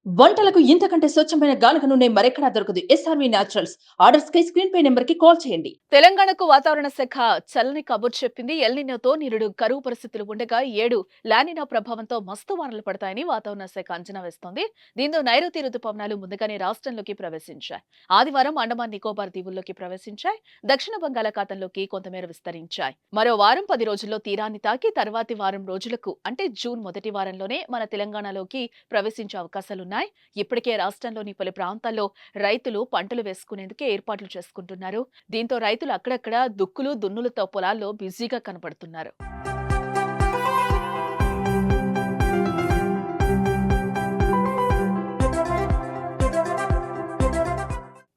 వంటలకు ఇంతకంటే స్వచ్ఛమైన గానుగ నూనె మరెక్కడా దొరకదు. SRV naturals. ఆర్డర్స్ కై స్క్రీన్ పై నెంబర్ కి కాల్ చేయండి. తెలంగాణకు వాతావరణ శాఖ చల్లని కబురు చెప్పింది. ఎల్‌నినోతో నిరుడు కరువు పరిస్థితులు ఉండగా 7 లానినా ప్రభావంతో మస్తు వానలు పడతాయని వాతావరణ శాఖ అంచనా వేస్తోంది. దీంతో నైరుతి రుతుపవనాలు ముందుగానే రాష్ట్రంలోకి ప్రవేశించాయి. ఆదివారం అండమాన్ నికోబార్ దీవుల్లోకి ప్రవేశించాయి. దక్షిణ బంగాళాఖాతంలోకి కొంతమేర విస్తరించాయి. మరో వారం 10 రోజుల్లో తీరాన్ని తాకి తర్వాతి వారం రోజులకు అంటే జూన్ మొదటి వారంలోనే మన తెలంగాణలోకి ప్రవేశించే అవకాశాలున్నాయి. ఇప్పటికే రాష్ట్రంలోని పలు ప్రాంతాల్లో రైతులు పంటలు వేసుకునేందుకే ఏర్పాట్లు చేసుకుంటున్నారు. దీంతో రైతులు అక్కడక్కడ దుక్కులు దున్నులతో పొలాల్లో బిజీగా కనపడుతున్నారు.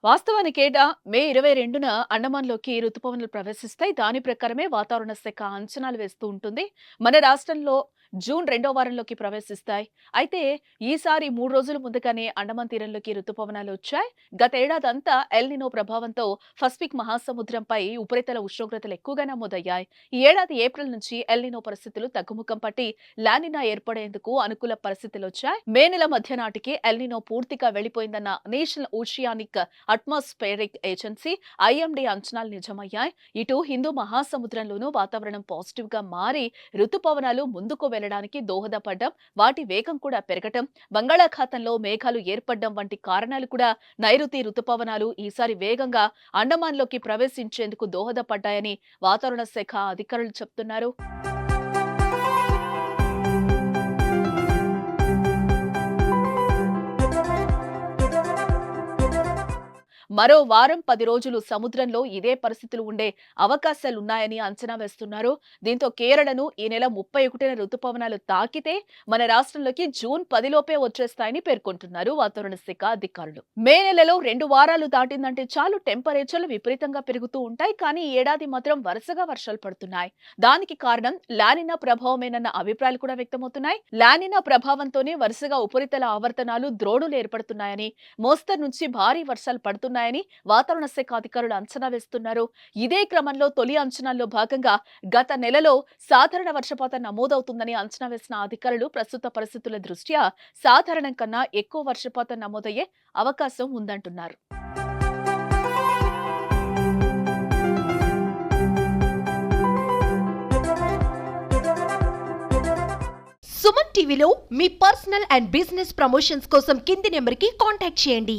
వాస్తవానికేటా మే 22న అండమాన్లోకి రుతుపవనాలు ప్రవేశిస్తాయి. దాని ప్రకారమే వాతావరణ శాఖ అంచనాలు వేస్తూ ఉంటుంది. మన రాష్ట్రంలో జూన్ 2వ వారంలోకి ప్రవేశిస్తాయి. అయితే ఈసారి 3 రోజుల ముందుగానే అండమాన్ తీరంలోకి రుతుపవనాలు వచ్చాయి. గత ఏడాదంతా ఎల్‌నినో ప్రభావంతో పసిఫిక్ మహాసముద్రంపై ఉపరితల ఉష్ణోగ్రతలు ఎక్కువగా నమోదయ్యాయి. ఈ ఏడాది ఏప్రిల్ నుంచి ఎల్‌నినో పరిస్థితులు తగ్గుముఖం పట్టి లానినా ఏర్పడేందుకు అనుకూల పరిస్థితులొచ్చాయి. మే నెల మధ్య నాటికి ఎల్‌నినో పూర్తిగా వెళ్లిపోయిందన్న national oceanic atmospheric agency IMD అంచనాలు నిజమయ్యాయి. ఇటు హిందూ మహాసముద్రంలోనూ వాతావరణం పాజిటివ్ గా మారి రుతుపవనాలు ముందుకు వెళ్లడానికి దోహదపడ్డం, వాటి వేగం కూడా పెరగటం, బంగాళాఖాతంలో మేఘాలు ఏర్పడడం వంటి కారణాలు కూడా నైరుతి రుతుపవనాలు ఈసారి వేగంగా అండమాన్లోకి ప్రవేశించేందుకు దోహదపడ్డాయని వాతావరణ శాఖ అధికారులు చెప్తున్నారు. మరో వారం 10 రోజులు సముద్రంలో ఇదే పరిస్థితులు ఉండే అవకాశాలున్నాయని అంచనా వేస్తున్నారు. దీంతో కేరళను ఈ నెల 31న రుతుపవనాలు తాకితే మన రాష్ట్రంలోకి జూన్ 10 లోపే వచ్చేస్తాయని పేర్కొంటున్నారు వాతావరణ శాఖ అధికారులు. మే నెలలో 2 వారాలు దాటిందంటే చాలు టెంపరేచర్లు విపరీతంగా పెరుగుతూ ఉంటాయి. కానీ ఈ ఏడాది మాత్రం వరుసగా వర్షాలు పడుతున్నాయి. దానికి కారణం లానినా ప్రభావమేనన్న అభిప్రాయాలు కూడా వ్యక్తమవుతున్నాయి. లానినా ప్రభావంతోనే వరుసగా ఉపరితల ఆవర్తనాలు ద్రోణులు ఏర్పడుతున్నాయని, మోస్తరు నుంచి భారీ వర్షాలు పడుతున్నాయని వాతావరణ శాఖ అధికారులు అంచనా వేస్తున్నారు. ఇదే క్రమంలో తొలి అంచనాల్లో భాగంగా గత నెలలో సాధారణ వర్షపాతం నమోదవుతుందని అంచనా వేసిన అధికారులు ప్రస్తుత పరిస్థితుల దృష్ట్యా సాధారణం కన్నా ఎక్కువ వర్షపాతం నమోదయ్యే అవకాశం ఉందంటున్నారు. సుమన్ టీవీలో మీ పర్సనల్ అండ్ బిజినెస్ ప్రమోషన్స్ కోసం కింది నెంబర్కి కాంటాక్ట్ చేయండి.